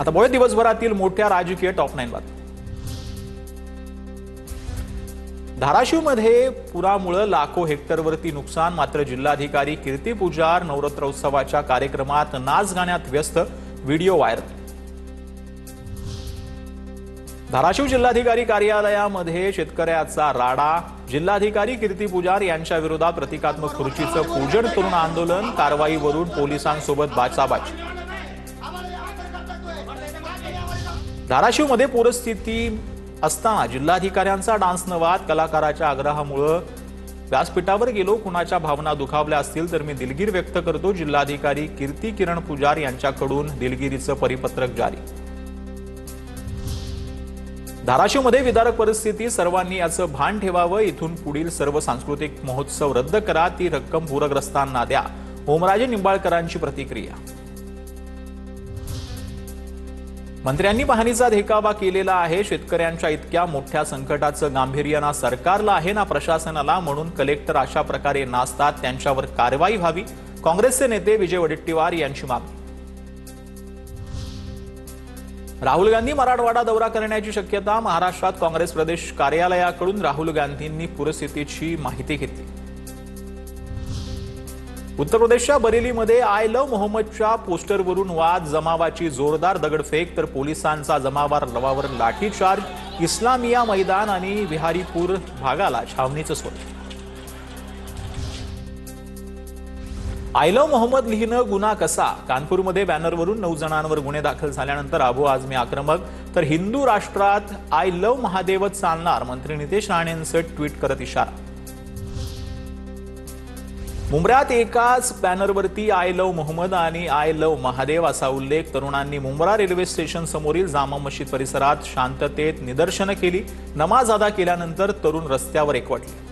आता बघूया दिवसभरातील मोठ्या राजकीय टॉप 9 बातम्या। धाराशिवमध्ये पुरामुळे लाखो हेक्टरवरती नुकसान, मात्र जिल्हाधिकारी कीर्ती पुजार नवरात्रोत्सवाच्या कार्यक्रमात नाच गाण्यात व्यस्त, व्हिडिओ व्हायरल। धाराशिव जिल्हाधिकारी कार्यालयामध्ये शेतकऱ्याचा राडा, जिल्हाधिकारी कीर्ती पुजार यांच्या विरोधात प्रतिकात्मक खुर्चीचं पूजन करून आंदोलन, कारवाईवरून पोलिसांसोबत बाचाबाची। धाराशिवमध्ये पूरस्थिती असताना जिल्हाधिकाऱ्यांचा डान्स न वाद, कलाकाराच्या आग्रहामुळे व्यासपीठावर गेलो, कुणाच्या भावना दुखावल्या असतील तर मी दिलगीर व्यक्त करतो, जिल्हाधिकारी कीर्ती किरण पुजार यांच्याकडून दिलगिरीचं परिपत्रक जारी। धाराशिवमध्ये विदारक परिस्थिती, सर्वांनी याचं भान ठेवावं, इथून पुढील सर्व सांस्कृतिक महोत्सव रद्द करा, ती रक्कम पूरग्रस्तांना द्या, ओमराजे निंबाळकरांची प्रतिक्रिया। मंत्र्यांनी पाहणीचा देखावा केलेला आहे, शेतकऱ्यांच्या इतक्या मोठ्या संकटाचं गांभीर्य ना सरकारला आहे ना प्रशासनाला, म्हणून कलेक्टर अशा प्रकारे नाचतात, त्यांच्यावर कारवाई व्हावी, काँग्रेसचे नेते विजय वडेट्टीवार यांची मागणी। राहुल गांधी मराठवाडा दौरा करण्याची शक्यता, महाराष्ट्रात काँग्रेस प्रदेश कार्यालयाकडून राहुल गांधींनी पूरस्थितीची माहिती घेतली। उत्तर प्रदेशच्या बरेलीमध्ये आय लव्ह मोहम्मदच्या पोस्टरवरून वाद, जमावाची जोरदार दगडफेक, तर पोलिसांचा जमावावर लाठीचार्ज, इस्लामिया मैदान आणि विहारीपूर भागाला छावणीचं स्वरूप। आय लव्ह मोहम्मद लिहिणं गुन्हा कसा, कानपूरमध्ये बॅनरवरून 9 जणांवर गुन्हे दाखल झाल्यानंतर अबू आझमी आक्रमक, तर हिंदू राष्ट्रात आय लव्ह महादेवच चालणार, मंत्री नितेश राणेंचं ट्विट करत इशारा। मुंब्र्यात एकाच बॅनरवरती आय लव्ह मोहम्मद आणि आय लव्ह महादेव असा उल्लेख, तरुणांनी मुंब्रा रेल्वे स्टेशन समोरील जामा मशीद परिसरात शांततेत निदर्शनं केली, नमाज अदा केल्यानंतर तरुण रस्त्यावर एकवटले।